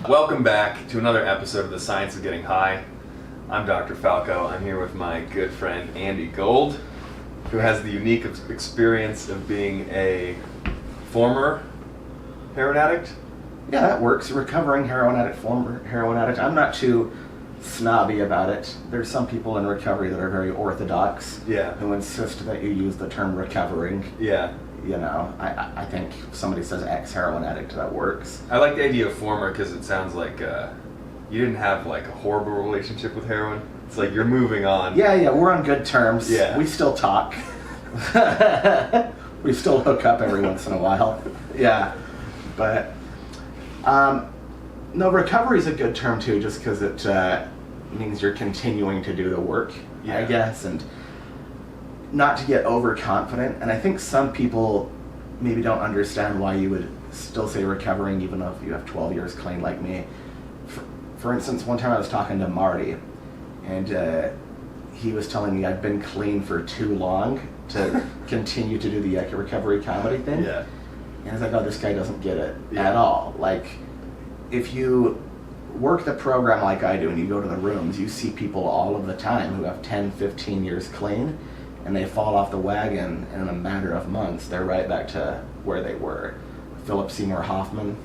Welcome back to another episode of The Science of Getting High. I'm Dr. Falco. I'm here with my good friend Andy Gold, who has the unique experience of being a former heroin addict. Yeah, that works. Recovering heroin addict, former heroin addict. I'm not too snobby about it. There's some people in recovery that are very orthodox, who insist that you use the term recovering. Yeah. You know, I think if somebody says ex-heroin addict, that works. I like the idea of former because it sounds like you didn't have like a horrible relationship with heroin. It's like you're moving on. Yeah, we're on good terms. Yeah. We still talk. We still hook up every once in a while. Yeah. But, no, recovery is a good term too, just because it means you're continuing to do the work, I guess, and not to get overconfident. And I think some people maybe don't understand why you would still say recovering even if you have 12 years clean like me. For instance, one time I was talking to Marty, and he was telling me I'd been clean for too long to continue to do the recovery comedy thing. Yeah. And I was like, oh, this guy doesn't get it at all. Like, if you work the program like I do and you go to the rooms, you see people all of the time who have 10, 15 years clean, and they fall off the wagon, and in a matter of months, they're right back to where they were. Philip Seymour Hoffman,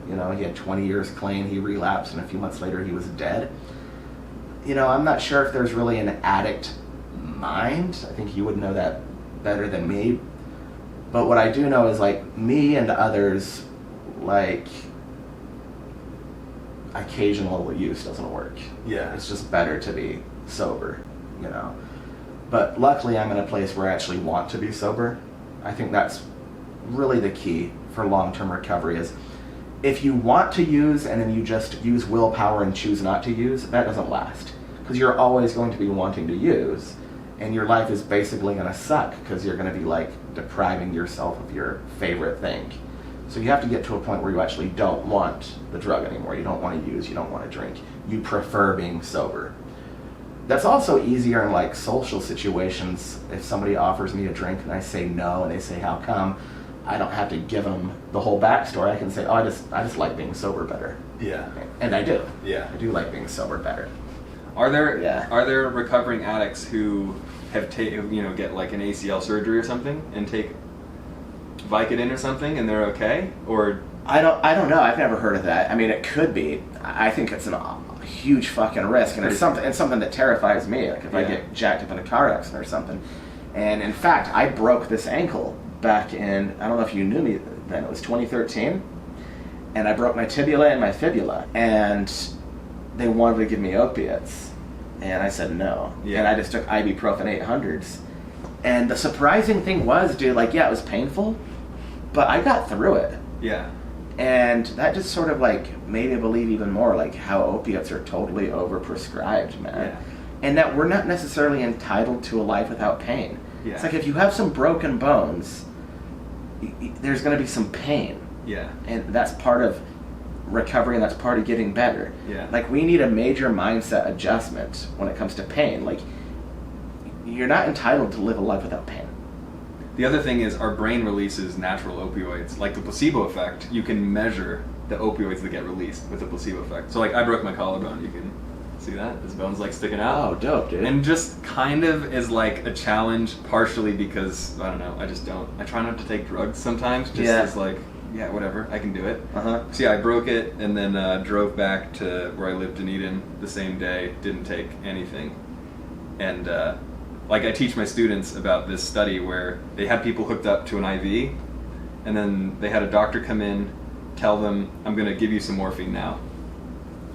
you know, he had 20 years clean, he relapsed, and a few months later he was dead. You know, I'm not sure if there's really an addict mind. I think you would know that better than me. But what I do know is, like, me and others, like, occasional use doesn't work. Yeah. It's just better to be sober, you know. But luckily I'm in a place where I actually want to be sober. I think that's really the key for long-term recovery is if you want to use and then you just use willpower and choose not to use, that doesn't last. Because you're always going to be wanting to use, and your life is basically going to suck because you're going to be like depriving yourself of your favorite thing. So you have to get to a point where you actually don't want the drug anymore. You don't want to use, you don't want to drink. You prefer being sober. That's also easier in like social situations. If somebody offers me a drink and I say no and they say how come, I don't have to give them the whole backstory. I can say, oh, I just like being sober better. Yeah. And I do. Yeah. I do like being sober better. Are there recovering addicts who have get like an ACL surgery or something and take Vicodin or something and they're okay? Or I don't know. I've never heard of that. I mean, it could be. I think it's a huge fucking risk, and it's something that terrifies me. Like if I get jacked up in a car accident or something. And in fact, I broke this ankle back in, I don't know if you knew me then, it was 2013, and I broke my tibia and my fibula, and they wanted to give me opiates, and I said no. Yeah. And I just took ibuprofen 800s. And the surprising thing was, dude, like, yeah, it was painful, but I got through it. Yeah. And that just sort of like made me believe even more like how opiates are totally overprescribed, man. Yeah. And that we're not necessarily entitled to a life without pain. Yeah. It's like if you have some broken bones, there's going to be some pain. Yeah. And that's part of recovery, and that's part of getting better. Yeah. Like, we need a major mindset adjustment when it comes to pain. Like, you're not entitled to live a life without pain. The other thing is our brain releases natural opioids. Like the placebo effect, you can measure the opioids that get released with the placebo effect. So like I broke my collarbone, you can see that? This bone's like sticking out. Oh, dope, dude. And just kind of is like a challenge, partially because, I don't know, I try not to take drugs sometimes, just as like, yeah, whatever, I can do it. So yeah, I broke it and then drove back to where I lived in Eden the same day, didn't take anything. And like I teach my students about this study where they had people hooked up to an IV, and then they had a doctor come in, tell them, I'm going to give you some morphine now.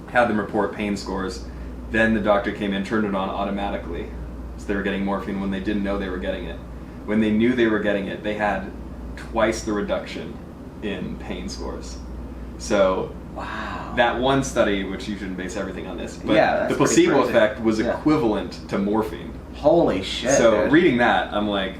Had them report pain scores. Then the doctor came in, turned it on automatically. So they were getting morphine when they didn't know they were getting it. When they knew they were getting it, they had twice the reduction in pain scores. So wow. That one study, which you shouldn't base everything on this, but the placebo effect was equivalent to morphine. Holy shit. So dude. Reading that, I'm like,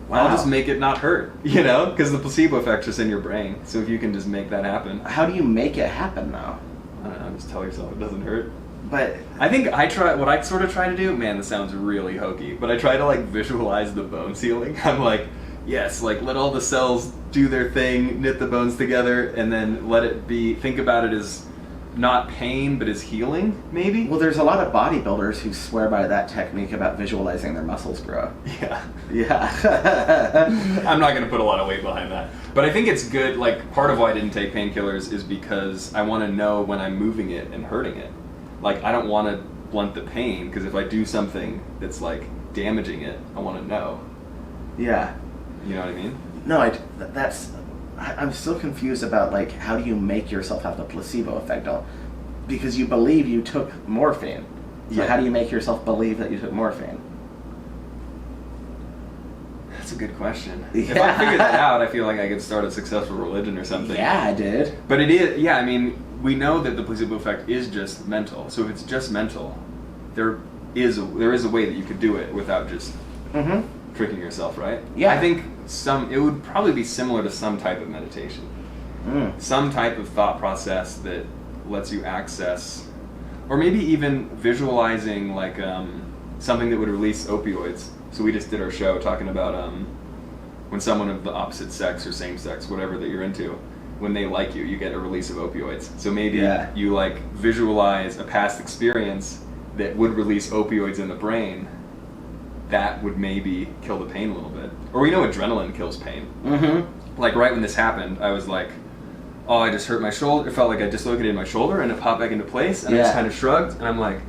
wow. I'll just make it not hurt, you know? Because the placebo effect's just in your brain. So if you can just make that happen. How do you make it happen, though? I don't know, just tell yourself it doesn't hurt. But I think what I sort of try to do, man, this sounds really hokey, but I try to like visualize the bone sealing. I'm like, yes, like let all the cells do their thing, knit the bones together, and then let it be, think about it as not pain, but is healing, maybe? Well, there's a lot of bodybuilders who swear by that technique about visualizing their muscles grow. Yeah. Yeah. I'm not going to put a lot of weight behind that. But I think it's good, like, part of why I didn't take painkillers is because I want to know when I'm moving it and hurting it. Like, I don't want to blunt the pain, because if I do something that's, like, damaging it, I want to know. Yeah. You know what I mean? No, I'm still confused about, like, how do you make yourself have the placebo effect? Because you believe you took morphine. So Yeah. how do you make yourself believe that you took morphine? That's a good question. Yeah. If I figured that out, I feel like I could start a successful religion or something. Yeah, I did. But it is, yeah, I mean, we know that the placebo effect is just mental. So if it's just mental, there is a way that you could do it without just tricking yourself, right? Yeah. I think it would probably be similar to some type of meditation. Some type of thought process that lets you access, or maybe even visualizing, like, something that would release opioids. So we just did our show talking about when someone of the opposite sex or same sex, whatever that you're into, when they like you, you get a release of opioids. So maybe you, like, visualize a past experience that would release opioids in the brain. That would maybe kill the pain a little bit. Or we know adrenaline kills pain. Like, right when this happened, I was like, oh, I just hurt my shoulder. It felt like I dislocated my shoulder, and it popped back into place, and I just kind of shrugged, and I'm like,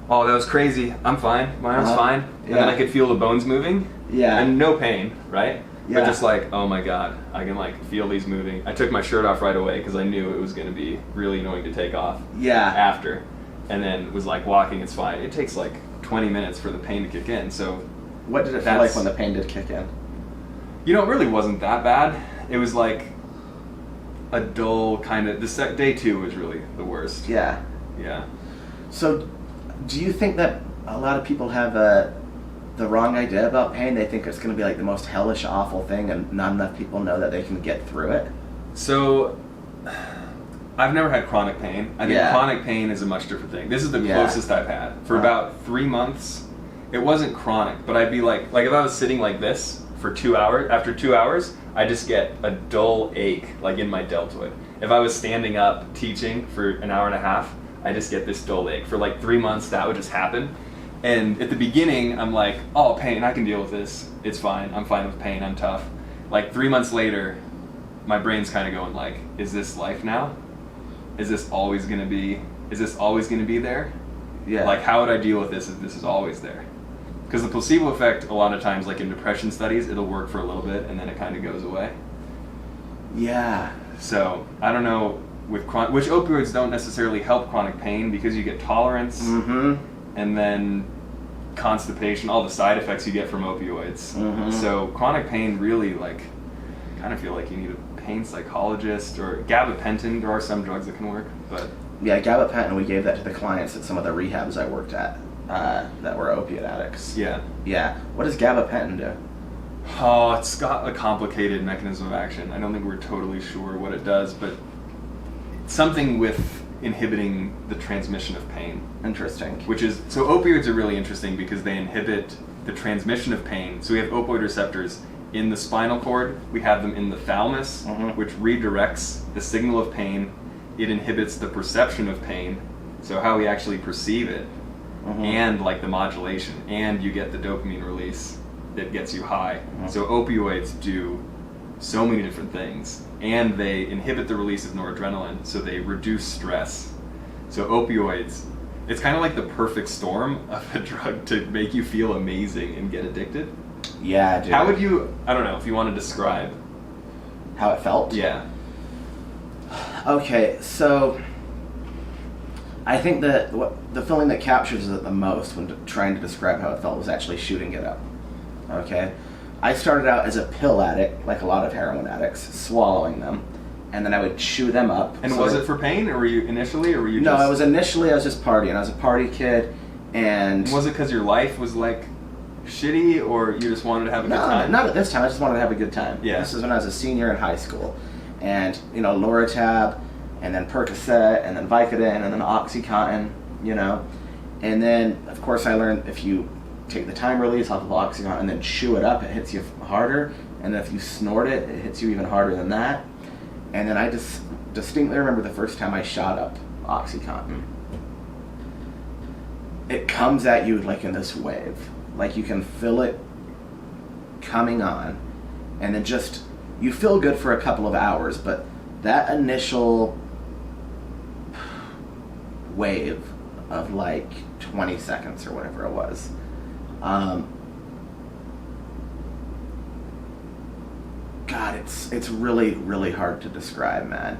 oh, that was crazy. I'm fine. My arm's fine. And then I could feel the bones moving. Yeah. And no pain, right? Yeah. But just like, oh my God, I can, like, feel these moving. I took my shirt off right away because I knew it was going to be really annoying to take off after. And then was like, walking, it's fine. It takes like 20 minutes for the pain to kick in. So what did it feel like when the pain did kick in? You know, it really wasn't that bad. It was like a dull kind of, day 2 was really the worst. Yeah. Yeah. So do you think that a lot of people have the wrong idea about pain? They think it's going to be like the most hellish, awful thing, and not enough people know that they can get through it? So I've never had chronic pain. I think chronic pain is a much different thing. This is the closest I've had. For about 3 months, it wasn't chronic, but I'd be like if I was sitting like this for 2 hours, after 2 hours, I just get a dull ache, like in my deltoid. If I was standing up teaching for an hour and a half, I just get this dull ache. For like 3 months, that would just happen. And at the beginning, I'm like, oh, pain, I can deal with this. It's fine. I'm fine with pain. I'm tough. Like 3 months later, my brain's kind of going like, is this life now? Is this always going to be there? Yeah. Like, how would I deal with this if this is always there? Because the placebo effect, a lot of times, like in depression studies, it'll work for a little bit and then it kind of goes away. Yeah. So, I don't know, which opioids don't necessarily help chronic pain because you get tolerance and then constipation, all the side effects you get from opioids. So chronic pain really, like, kind of feel like you need a pain psychologist, or gabapentin. There are some drugs that can work, but yeah, gabapentin, we gave that to the clients at some of the rehabs I worked at that were opiate addicts. Yeah. Yeah. What does gabapentin do? Oh, it's got a complicated mechanism of action. I don't think we're totally sure what it does, but it's something with inhibiting the transmission of pain. Interesting. So opioids are really interesting because they inhibit the transmission of pain. So we have opioid receptors in the spinal cord. We have them in the thalamus, which redirects the signal of pain. It inhibits the perception of pain, so how we actually perceive it, and like the modulation, and you get the dopamine release that gets you high. So opioids do so many different things, and they inhibit the release of noradrenaline, so they reduce stress. So opioids, it's kind of like the perfect storm of a drug to make you feel amazing and get addicted. Yeah, dude. How would you, I don't know, if you want to describe how it felt? Yeah. Okay, so I think that the feeling that captures it the most when trying to describe how it felt was actually shooting it up. Okay? I started out as a pill addict, like a lot of heroin addicts, swallowing them, and then I would chew them up. And was it for pain, or were you initially, or were you No, I was just partying. I was a party kid, and was it because your life was like shitty, or you just wanted to have a good time? Not at this time. I just wanted to have a good time. Yeah. This is when I was a senior in high school. And, you know, Loratab, and then Percocet, and then Vicodin, and then Oxycontin, you know. And then, of course, I learned if you take the time release off of Oxycontin and then chew it up, it hits you harder. And then if you snort it, it hits you even harder than that. And then I just distinctly remember the first time I shot up OxyContin. It comes at you like in this wave. Like you can feel it coming on, and then just, you feel good for a couple of hours, but that initial wave of like 20 seconds or whatever it was, God, it's really, really hard to describe, man.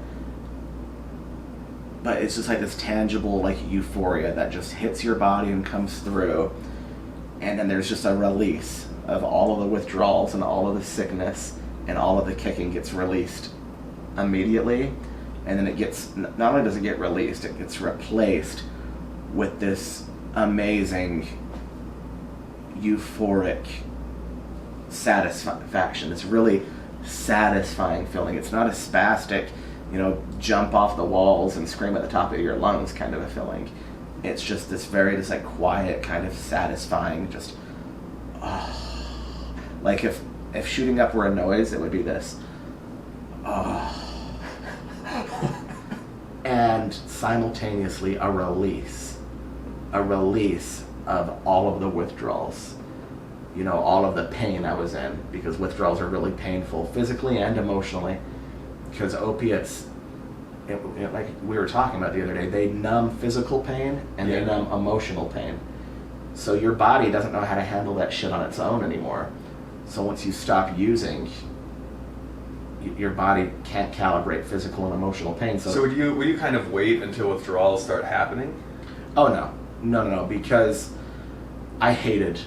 But it's just like this tangible, like, euphoria that just hits your body and comes through. And then there's just a release of all of the withdrawals and all of the sickness, and all of the kicking gets released immediately. And then it gets, not only does it get released, it gets replaced with this amazing, euphoric satisfaction. It's really satisfying feeling. It's not a spastic, jump off the walls and scream at the top of your lungs kind of a feeling. It's just this very, just like quiet, kind of satisfying, just, like if shooting up were a noise, it would be this. And simultaneously a release of all of the withdrawals. All of the pain I was in, because withdrawals are really painful physically and emotionally, because opiates, like we were talking about the other day, they numb physical pain and they numb emotional pain. So your body doesn't know how to handle that shit on its own anymore. So once you stop using, your body can't calibrate physical and emotional pain. So would you kind of wait until withdrawals start happening? Oh no, because I hated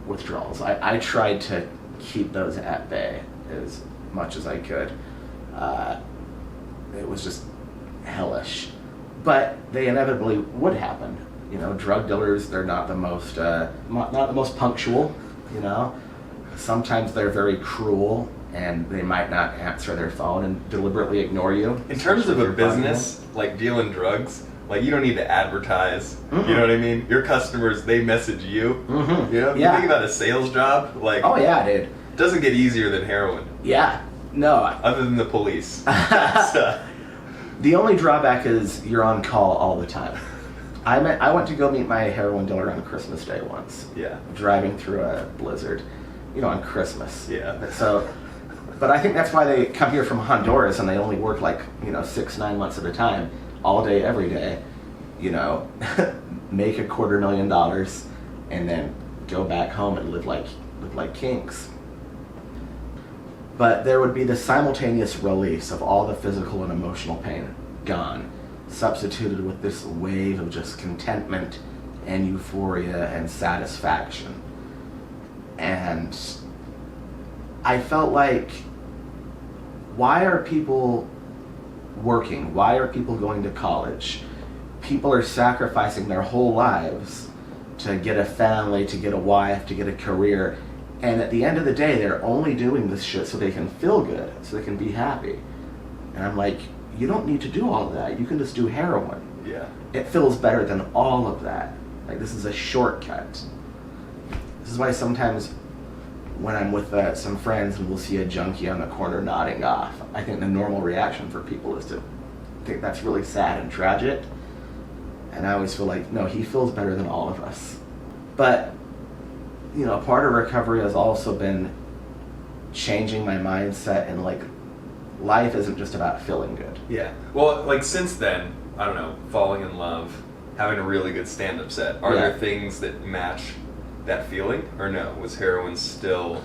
withdrawals. I tried to keep those at bay as much as I could. It was just hellish, but they inevitably would happen. Drug dealers, they're not the most punctual. Sometimes they're very cruel, and they might not answer their phone and deliberately ignore you. In terms of a business, like dealing drugs, like you don't need to advertise. Mm-hmm. You know what I mean? Your customers, they message you. Mm-hmm. You Yeah. think about a sales job, like, oh yeah, dude, it doesn't get easier than heroin. Yeah, no. Other than the police. The only drawback is you're on call all the time. I went to go meet my heroin dealer on Christmas Day once. Yeah. Driving through a blizzard, on Christmas. Yeah. So, but I think that's why they come here from Honduras and they only work like 6-9 months at a time, all day, every day. Make $250,000 and then go back home and live like kings. But there would be the simultaneous release of all the physical and emotional pain gone, substituted with this wave of just contentment and euphoria and satisfaction. And I felt like, why are people working? Why are people going to college? People are sacrificing their whole lives to get a family, to get a wife, to get a career. And at the end of the day, they're only doing this shit so they can feel good, so they can be happy. And I'm like, you don't need to do all of that. You can just do heroin. Yeah. It feels better than all of that. Like, this is a shortcut. This is why sometimes when I'm with some friends and we'll see a junkie on the corner nodding off, I think the normal reaction for people is to think that's really sad and tragic. And I always feel like, no, he feels better than all of us. But part of recovery has also been changing my mindset, and like, life isn't just about feeling good. Yeah. Well, like, since then, I don't know, falling in love, having a really good stand-up set, are there things that match that feeling, or no? Was heroin still...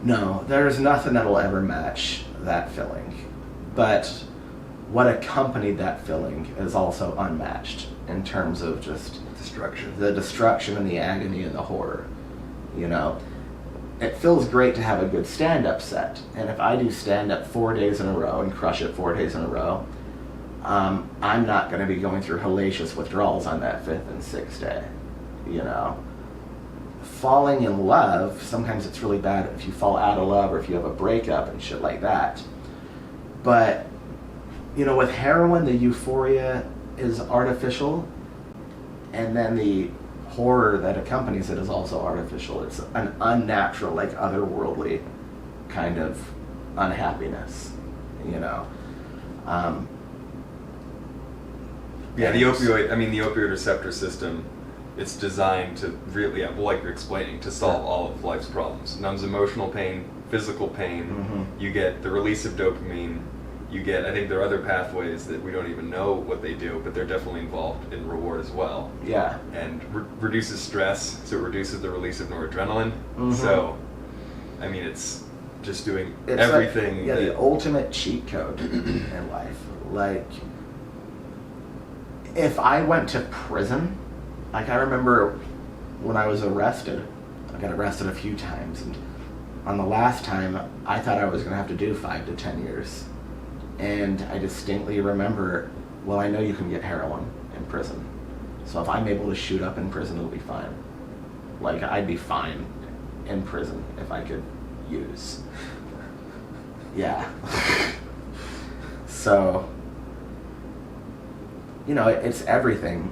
No, there's nothing that'll ever match that feeling. But what accompanied that feeling is also unmatched in terms of just... the destruction and the agony and the horror. It feels great to have a good stand-up set. And if I do stand-up 4 days in a row and crush it 4 days in a row, I'm not going to be going through hellacious withdrawals on that 5th and 6th day. Falling in love, sometimes it's really bad if you fall out of love or if you have a breakup and shit like that. But, with heroin, the euphoria is artificial, and then the horror that accompanies it is also artificial. It's an unnatural, like, otherworldly kind of unhappiness, Yeah, the opioid receptor system, it's designed to really, like you're explaining, to solve all of life's problems. Numbs emotional pain, physical pain, you get the release of dopamine, you get, I think there are other pathways that we don't even know what they do, but they're definitely involved in reward as well. Yeah. And reduces stress, so it reduces the release of noradrenaline. So, I mean, it's just doing everything. Like, the ultimate cheat code in life. Like, if I went to prison, like I remember when I was arrested, I got arrested a few times, and on the last time, I thought I was going to have to do 5 to 10 years. And I distinctly remember, well, I know you can get heroin in prison. So if I'm able to shoot up in prison, it'll be fine. Like, I'd be fine in prison if I could use. Yeah. So, you know, it's everything.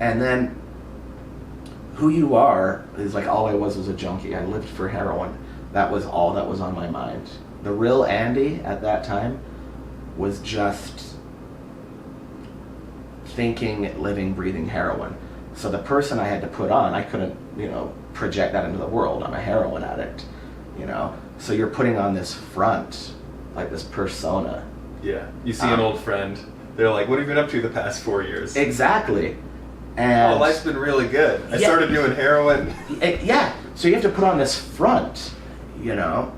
And then who you are is like, all I was a junkie. I lived for heroin. That was all that was on my mind. The real Andy at that time was just thinking, living, breathing heroin. So the person I had to put on, I couldn't, project that into the world. I'm a heroin addict, So you're putting on this front, like this persona. Yeah. You see an old friend, they're like, what have you been up to the past 4 years? Exactly. And life's been really good. I started doing heroin. Yeah. So you have to put on this front, and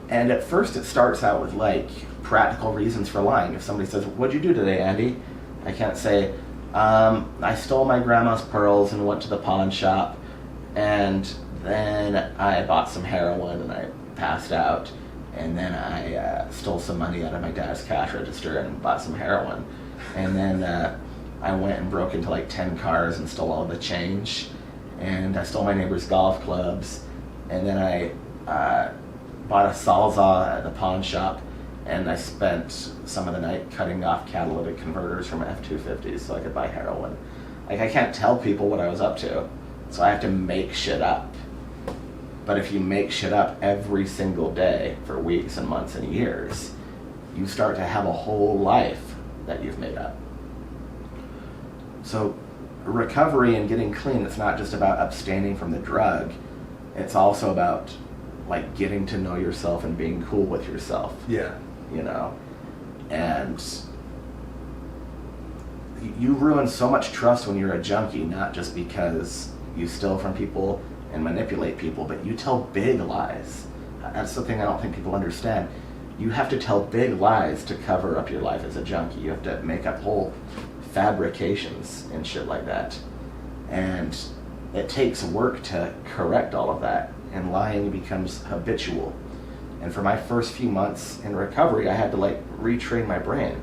at first it starts out with like practical reasons for lying. If somebody says, what'd you do today, Andy? I can't say, I stole my grandma's pearls and went to the pawn shop, and then I bought some heroin and I passed out, and then I stole some money out of my dad's cash register and bought some heroin, and then I went and broke into like 10 cars and stole all the change, and I stole my neighbor's golf clubs, and then I bought a Sawzall at the pawn shop, and I spent some of the night cutting off catalytic converters from F-250s so I could buy heroin. Like, I can't tell people what I was up to, so I have to make shit up. But if you make shit up every single day for weeks and months and years, you start to have a whole life that you've made up. So recovery and getting clean, it's not just about abstaining from the drug. It's also about like getting to know yourself and being cool with yourself. Yeah. And you ruin so much trust when you're a junkie, not just because you steal from people and manipulate people, but you tell big lies. That's the thing I don't think people understand. You have to tell big lies to cover up your life as a junkie. You have to make up whole fabrications and shit like that. And it takes work to correct all of that, and lying becomes habitual. And for my first few months in recovery, I had to like retrain my brain,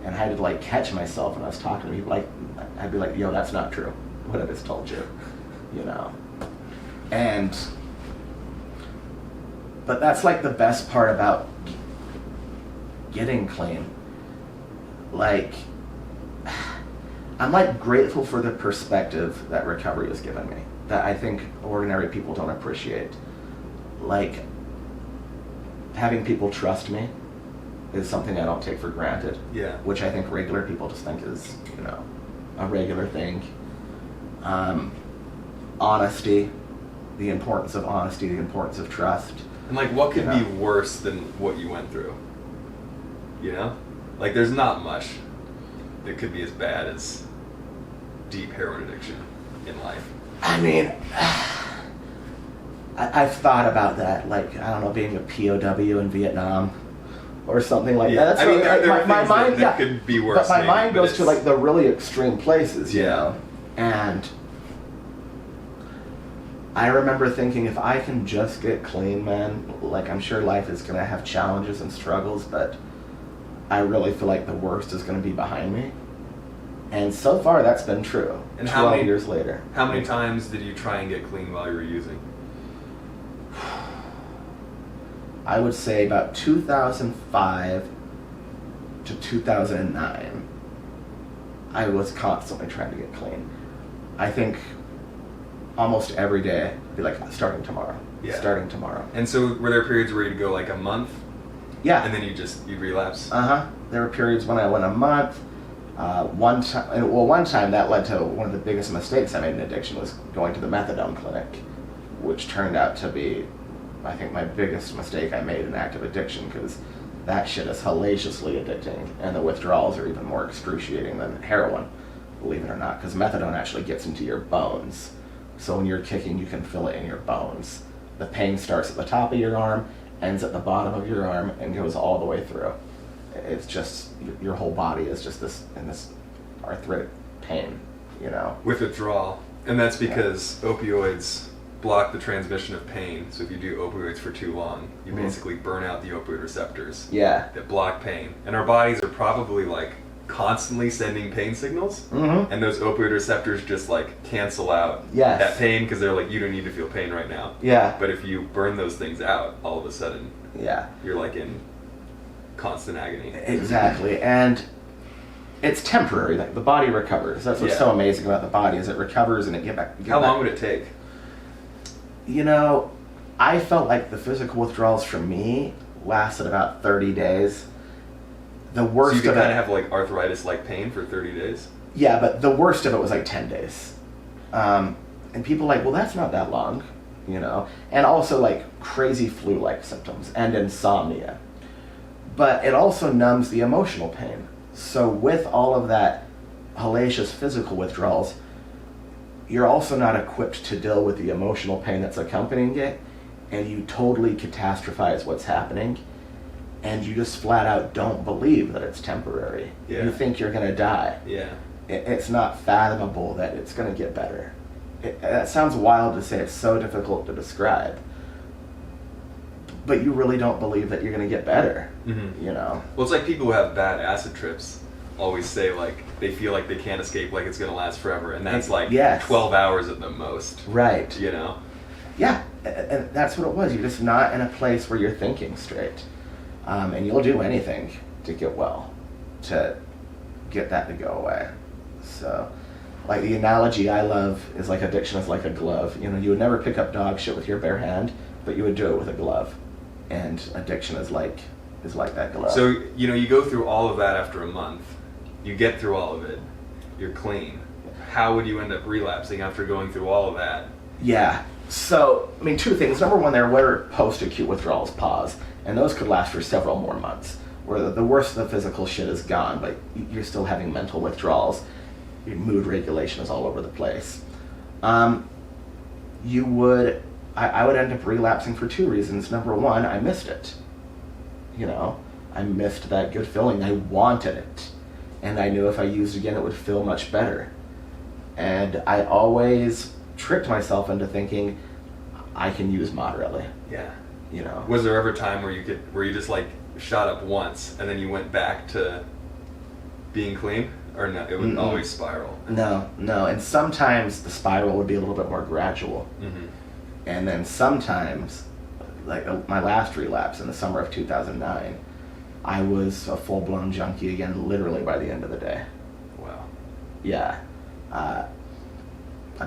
and I had to like catch myself when I was talking to people. Like, I'd be like, yo, that's not true, what I just told you, but that's like the best part about getting clean. Like, I'm like grateful for the perspective that recovery has given me, that I think ordinary people don't appreciate. Like, having people trust me is something I don't take for granted. Yeah. Which I think regular people just think is, a regular thing. Honesty, the importance of honesty, the importance of trust. And like, what could be worse than what you went through? Like, there's not much that could be as bad as deep heroin addiction in life. I mean, I've thought about that, like, I don't know, being a POW in Vietnam or something like that. That's I mean, really, there are my things mind, that could be worse. But my mind goes to like the really extreme places, you know? And I remember thinking, if I can just get clean, man, like, I'm sure life is going to have challenges and struggles, but I really feel like the worst is going to be behind me. And so far, that's been true. And 12 years later. How many times did you try and get clean while you were using? I would say about 2005 to 2009, I was constantly trying to get clean. I think almost every day, I'd be like, starting tomorrow. Yeah. Starting tomorrow. And so were there periods where you'd go like a month? Yeah. And then you'd relapse? There were periods when I went a month. One time that led to one of the biggest mistakes I made in addiction was going to the methadone clinic, which turned out to be, I think, my biggest mistake I made in active addiction, because that shit is hellaciously addicting, and the withdrawals are even more excruciating than heroin, believe it or not, because methadone actually gets into your bones. So when you're kicking, you can feel it in your bones. The pain starts at the top of your arm, ends at the bottom of your arm, and goes all the way through. It's just, your whole body is just this arthritic pain, you know. With withdrawal. And that's because opioids block the transmission of pain. So if you do opioids for too long, you basically burn out the opioid receptors. Yeah. That block pain. And our bodies are probably like constantly sending pain signals. And those opioid receptors just like cancel out that pain, because they're like, you don't need to feel pain right now. Yeah. But if you burn those things out, all of a sudden, you're like in constant agony. Exactly. And it's temporary. Like, the body recovers. That's what's so amazing about the body, is it recovers and it get back. How long would it take? You know, I felt like the physical withdrawals for me lasted about 30 days. The worst so you of kind it, of have like arthritis-like pain for 30 days? Yeah, but the worst of it was like 10 days. And people are like, well, that's not that long, you know? And also like crazy flu-like symptoms and insomnia. But it also numbs the emotional pain. So with all of that hellacious physical withdrawals, you're also not equipped to deal with the emotional pain that's accompanying it, and you totally catastrophize what's happening, and you just flat out don't believe that it's temporary. You think you're going to die. It's not fathomable that it's going to get better. That sounds wild to say. It's so difficult to describe. But you really don't believe that you're going to get better, you know? Well, it's like people who have bad acid trips always say, like, they feel like they can't escape, like it's going to last forever. And that's like 12 hours at the most. Right. You know? Yeah, and that's what it was. You're just not in a place where you're thinking straight. And you'll do anything to get well, to get that to go away. So, like, the analogy I love is like addiction is like a glove. You know, you would never pick up dog shit with your bare hand, but you would do it with a glove. And addiction is like that glove. So, you know, you go through all of that after a month. You get through all of it. You're clean. How would you end up relapsing after going through all of that? Yeah. So, I mean, two things. Number one, there were post-acute withdrawals, pause, and those could last for several more months, where the worst of the physical shit is gone, but you're still having mental withdrawals. Your mood regulation is all over the place. I would end up relapsing for two reasons. Number one, I missed it. You know, I missed that good feeling. I wanted it. And I knew if I used it again, it would feel much better. And I always tricked myself into thinking I can use moderately. Yeah. You know. Was there ever a time where you just like shot up once and then you went back to being clean? Or no, it would always spiral? No. And sometimes the spiral would be a little bit more gradual. And then sometimes, like my last relapse in the summer of 2009, I was a full-blown junkie again, literally by the end of the day. Wow. Yeah. I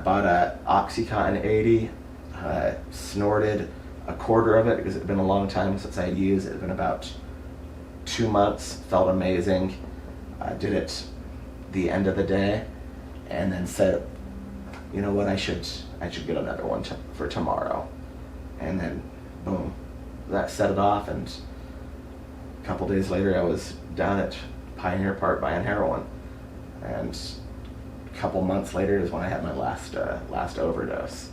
bought a OxyContin 80, snorted a quarter of it because it had been a long time since I had used it. It had been about 2 months, felt amazing. I did it the end of the day, and then said, you know what, I should get another one for tomorrow. And then, boom, that set it off, and a couple days later I was down at Pioneer Park buying heroin. And a couple months later is when I had my last overdose,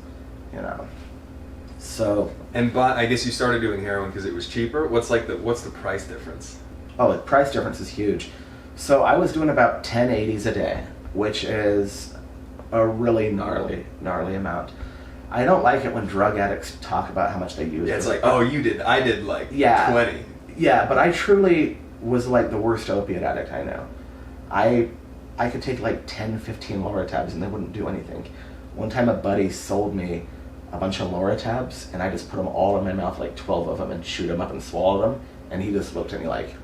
you know. So. And I guess you started doing heroin because it was cheaper? What's the price difference? Oh, the price difference is huge. So I was doing about 1080s a day, which is a really gnarly amount. I don't like it when drug addicts talk about how much they use. Yeah, it's like, oh, I did like 20. Yeah, but I truly was like the worst opiate addict I know. I could take like 10, 15 Loratabs and they wouldn't do anything. One time a buddy sold me a bunch of Loratabs and I just put them all in my mouth, like 12 of them, and chewed them up and swallowed them. And he just looked at me like,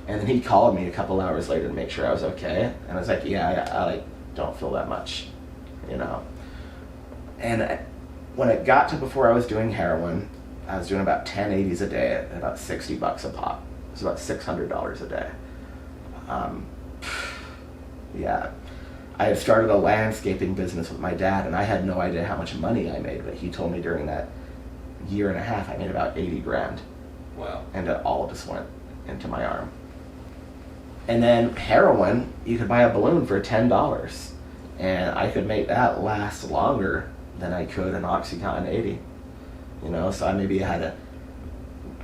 and then he called me a couple hours later to make sure I was okay. And I was like, yeah, I like don't feel that much, you know. And when it got to before I was doing heroin, I was doing about 1080s a day at about $60 a pop. It was about $600 a day. Yeah. I had started a landscaping business with my dad, and I had no idea how much money I made, but he told me during that year and a half I made about 80 grand. Wow. And it all just went into my arm. And then heroin, you could buy a balloon for $10, and I could make that last longer than I could an Oxycontin 80. You know, so I maybe had a,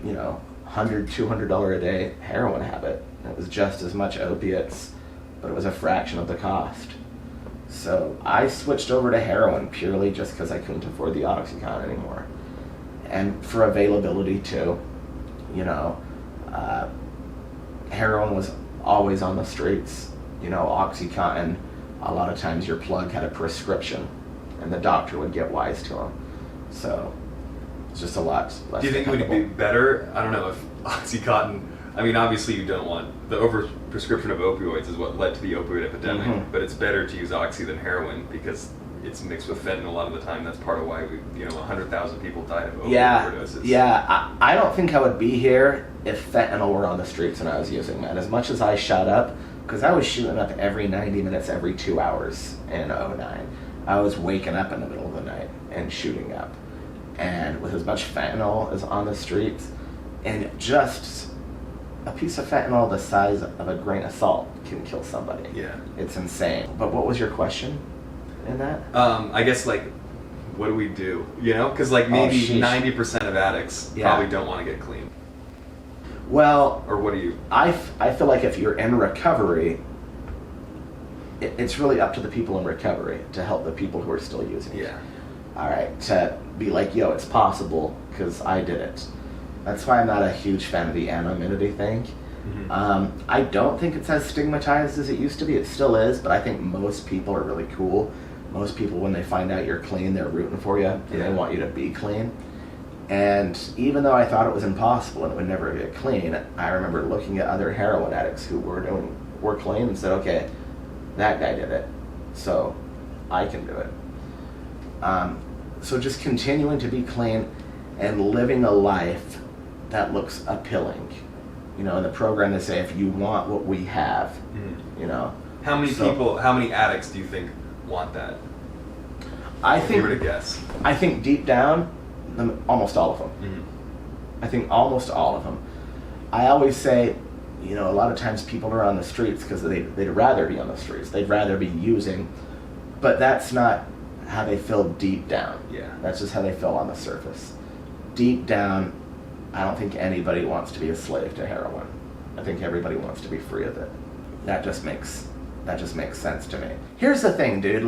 $100, $200 a day heroin habit. It was just as much opiates, but it was a fraction of the cost. So I switched over to heroin purely just because I couldn't afford the Oxycontin anymore. And for availability too, heroin was always on the streets. Oxycontin, a lot of times your plug had a prescription and the doctor would get wise to them. So it's just a lot less. Do you think it would be better? I don't know if Oxycontin, I mean, obviously you don't want, the overprescription of opioids is what led to the opioid epidemic, but it's better to use Oxy than heroin because it's mixed with fentanyl a lot of the time. That's part of why 100,000 people died of opioid overdoses. Yeah, I don't think I would be here if fentanyl were on the streets and I was using that. As much as I shut up, because I was shooting up every 90 minutes, every 2 hours in '09. I was waking up in the middle of the night and shooting up. And with as much fentanyl as on the streets, and just a piece of fentanyl the size of a grain of salt can kill somebody. Yeah. It's insane. But what was your question in that? I guess, what do we do? Because, maybe 90% of addicts probably don't want to get clean. Well... Or what do you... I feel like if you're in recovery, it's really up to the people in recovery to help the people who are still using it. Yeah. All right, to be like, yo, it's possible, because I did it. That's why I'm not a huge fan of the anonymity thing. Mm-hmm. I don't think it's as stigmatized as it used to be. It still is, but I think most people are really cool. Most people, when they find out you're clean, they're rooting for you, and they want you to be clean. And even though I thought it was impossible and it would never get clean, I remember looking at other heroin addicts who were clean and said, okay, that guy did it, so I can do it. So just continuing to be clean and living a life that looks appealing. In the program they say, if you want what we have, How many addicts do you think want that? If you were to guess. I think deep down, almost all of them. Mm-hmm. I think almost all of them. I always say, a lot of times people are on the streets because they'd rather be on the streets. They'd rather be using, but that's not how they feel deep down. Yeah. That's just how they feel on the surface. Deep down, I don't think anybody wants to be a slave to heroin. I think everybody wants to be free of it. That just makes sense to me. Here's the thing, dude,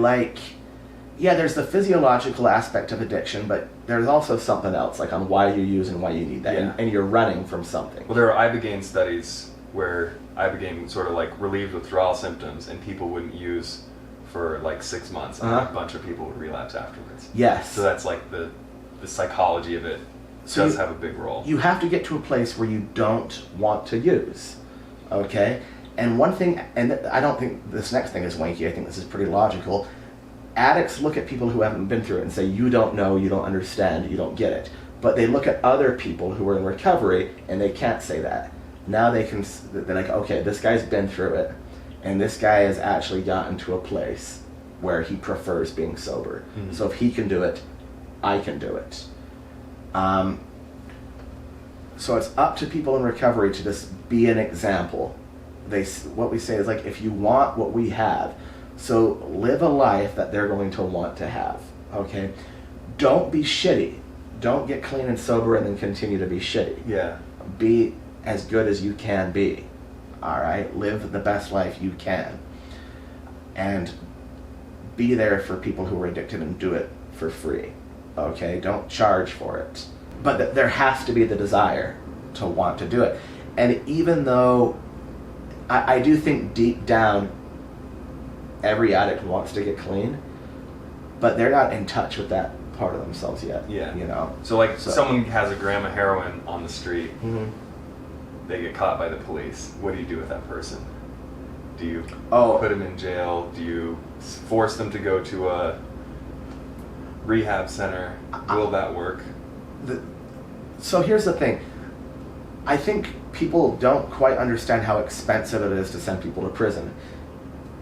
there's the physiological aspect of addiction, but there's also something else, on why you use and why you need that, and you're running from something. Well, there are Ibogaine studies where Ibogaine sort of relieved withdrawal symptoms, and people wouldn't use for 6 months, and a bunch of people would relapse afterwards. Yes. So that's the psychology of it does have a big role. You have to get to a place where you don't want to use, okay? And one thing, and I don't think this next thing is wanky, I think this is pretty logical. Addicts look at people who haven't been through it and say, you don't know, you don't understand, you don't get it. But they look at other people who are in recovery and they can't say that. Now they're like, okay, this guy's been through it, and this guy has actually gotten to a place where he prefers being sober. Mm-hmm. So if he can do it, I can do it. So it's up to people in recovery to just be an example. What we say is if you want what we have, so live a life that they're going to want to have, okay? Don't be shitty. Don't get clean and sober and then continue to be shitty. Yeah. Be as good as you can be, all right? Live the best life you can. And be there for people who are addicted and do it for free, okay? Don't charge for it. But there has to be the desire to want to do it. And even though I do think deep down every addict wants to get clean, but they're not in touch with that part of themselves yet. Yeah. So someone has a gram of heroin on the street, they get caught by the police. What do you do with that person? Do you put them in jail? Do you force them to go to a rehab center? Will that work? So here's the thing. I think people don't quite understand how expensive it is to send people to prison.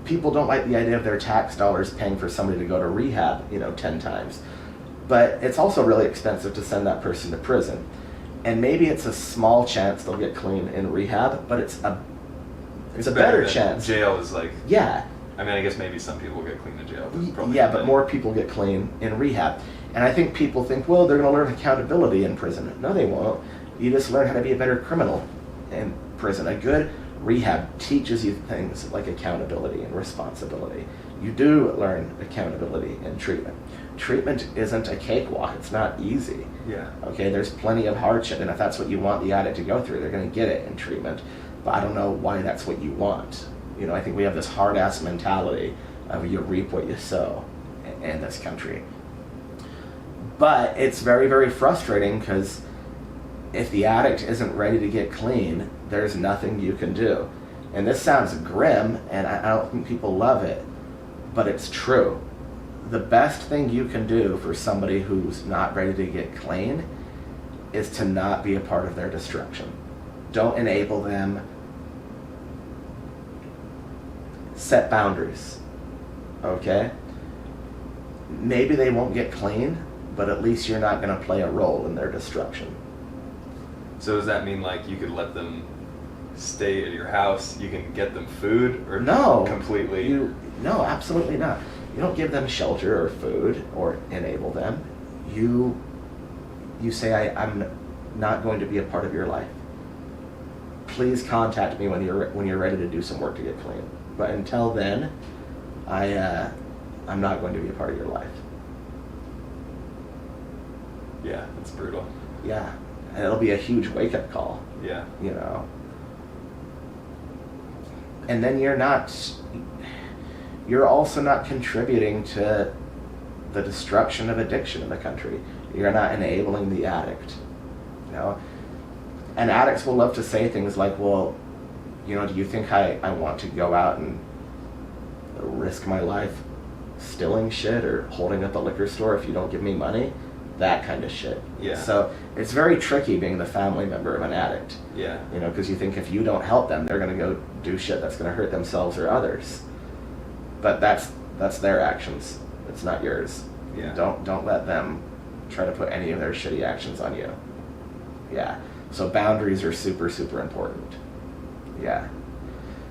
people don't like the idea of their tax dollars paying for somebody to go to rehab, 10 times. But it's also really expensive to send that person to prison. And maybe it's a small chance they'll get clean in rehab, but it's a better chance. Jail is like... Yeah. I mean, I guess maybe some people get clean in jail. But probably yeah, but more people get clean in rehab. And I think people think, well, they're going to learn accountability in prison. No, they won't. You just learn how to be a better criminal in prison. A good rehab teaches you things like accountability and responsibility. You do learn accountability in treatment. Treatment isn't a cakewalk. It's not easy. Yeah. Okay, there's plenty of hardship, and if that's what you want the addict to go through, they're going to get it in treatment. But I don't know why that's what you want. I think we have this hard-ass mentality of you reap what you sow in this country. But it's very, very frustrating because if the addict isn't ready to get clean, there's nothing you can do. And this sounds grim, and I don't think people love it, but it's true. The best thing you can do for somebody who's not ready to get clean is to not be a part of their destruction. Don't enable them. Set boundaries, okay? Maybe they won't get clean, but at least you're not going to play a role in their destruction. So does that mean like you could let them stay at your house, you can get them food, or no, completely? No, absolutely not. You don't give them shelter or food or enable them. You say, I'm not going to be a part of your life. Please contact me when you're ready to do some work to get clean. But until then, I'm not going to be a part of your life. Yeah, that's brutal. Yeah, and it'll be a huge wake-up call. Yeah. And then you're also not contributing to the destruction of addiction in the country. You're not enabling the addict. And addicts will love to say things like, well, do you think I want to go out and risk my life stealing shit or holding up a liquor store if you don't give me money? That kind of shit. Yeah. So it's very tricky being the family member of an addict. Yeah. Because you think if you don't help them, they're going to go do shit that's going to hurt themselves or others. But that's their actions. It's not yours. Yeah. Don't let them try to put any of their shitty actions on you. Yeah. So boundaries are super, super important. Yeah.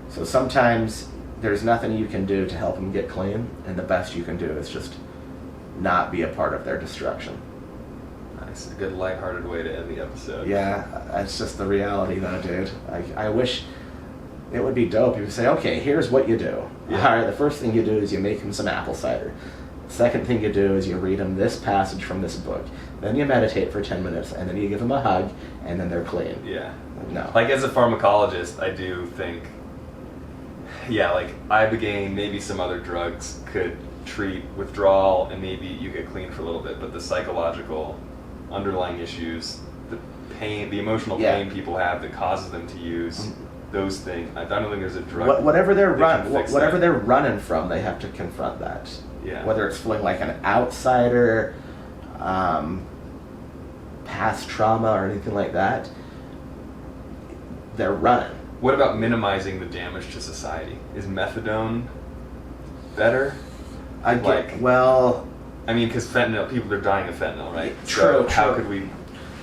So sometimes there's nothing you can do to help them get clean, and the best you can do is just not be a part of their destruction. Nice. A good lighthearted way to end the episode. Yeah, that's just the reality though, dude. I wish it would be dope if you say, okay, here's what you do. Yeah. All right, the first thing you do is you make them some apple cider. The second thing you do is you read them this passage from this book. Then you meditate for 10 minutes, and then you give them a hug, and then they're clean. Yeah. No. Like as a pharmacologist, I do think, like Ibogaine, maybe some other drugs could treat withdrawal, and maybe you get clean for a little bit, but the psychological underlying issues, the pain, the emotional pain people have that causes them to use those things, I don't think there's a drug. Whatever they're running from, they have to confront that. Yeah. Whether it's feeling like an outsider, past trauma, or anything like that, they're running. What about minimizing the damage to society? Is methadone better? I mean, because fentanyl, people are dying of fentanyl, right? True. How could we?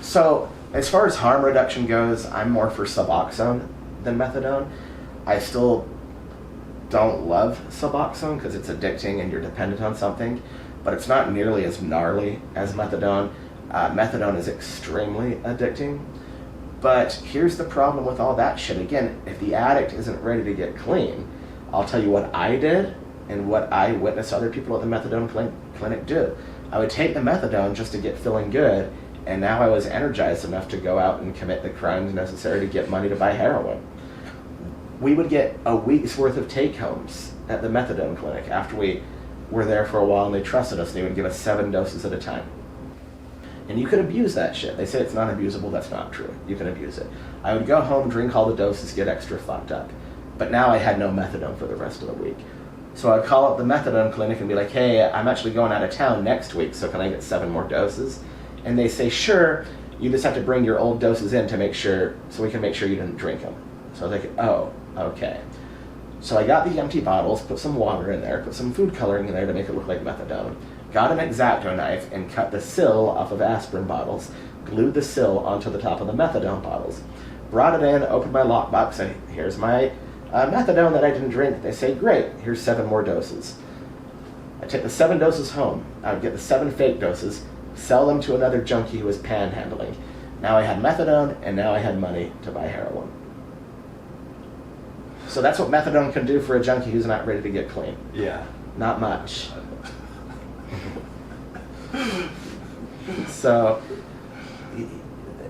So, as far as harm reduction goes, I'm more for Suboxone than methadone. I still don't love Suboxone because it's addicting and you're dependent on something, but it's not nearly as gnarly as methadone. Methadone is extremely addicting. But here's the problem with all that shit. Again, if the addict isn't ready to get clean, I'll tell you what I did and what I witnessed other people at the methadone clinic do. I would take the methadone just to get feeling good, and now I was energized enough to go out and commit the crimes necessary to get money to buy heroin. We would get a week's worth of take-homes at the methadone clinic after we were there for a while and they trusted us, and they would give us 7 doses at a time. And you could abuse that shit. They say it's not abusable. That's not true. You can abuse it. I would go home, drink all the doses, get extra fucked up. But now I had no methadone for the rest of the week. So I'd call up the methadone clinic and be like, hey, I'm actually going out of town next week, so can I get 7 more doses? And they say, sure, you just have to bring your old doses in to make sure, so we can make sure you didn't drink them. So I was like, oh, okay. So I got the empty bottles, put some water in there, put some food coloring in there to make it look like methadone, got an X-Acto knife and cut the sill off of aspirin bottles, glued the sill onto the top of the methadone bottles, brought it in, opened my lockbox, said, here's my methadone that I didn't drink. They say, great, here's 7 more doses. I take the 7 doses home. I would get the 7 fake doses, sell them to another junkie who was panhandling. Now I had methadone, and now I had money to buy heroin. So that's what methadone can do for a junkie who's not ready to get clean. Yeah. Not much. So,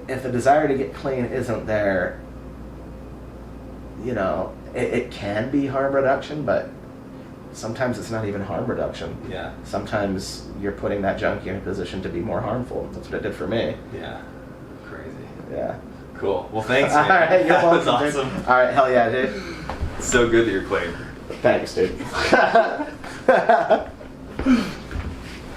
if the desire to get clean isn't there, you know, it can be harm reduction, but sometimes it's not even harm reduction. Yeah. Sometimes you're putting that junkie in a position to be more harmful. That's what it did for me. Yeah. Crazy. Yeah. Cool. Well, thanks, man. All right, you're That was welcome, awesome. dude. All right, hell yeah, dude. It's so good that you're clean. Thanks, dude.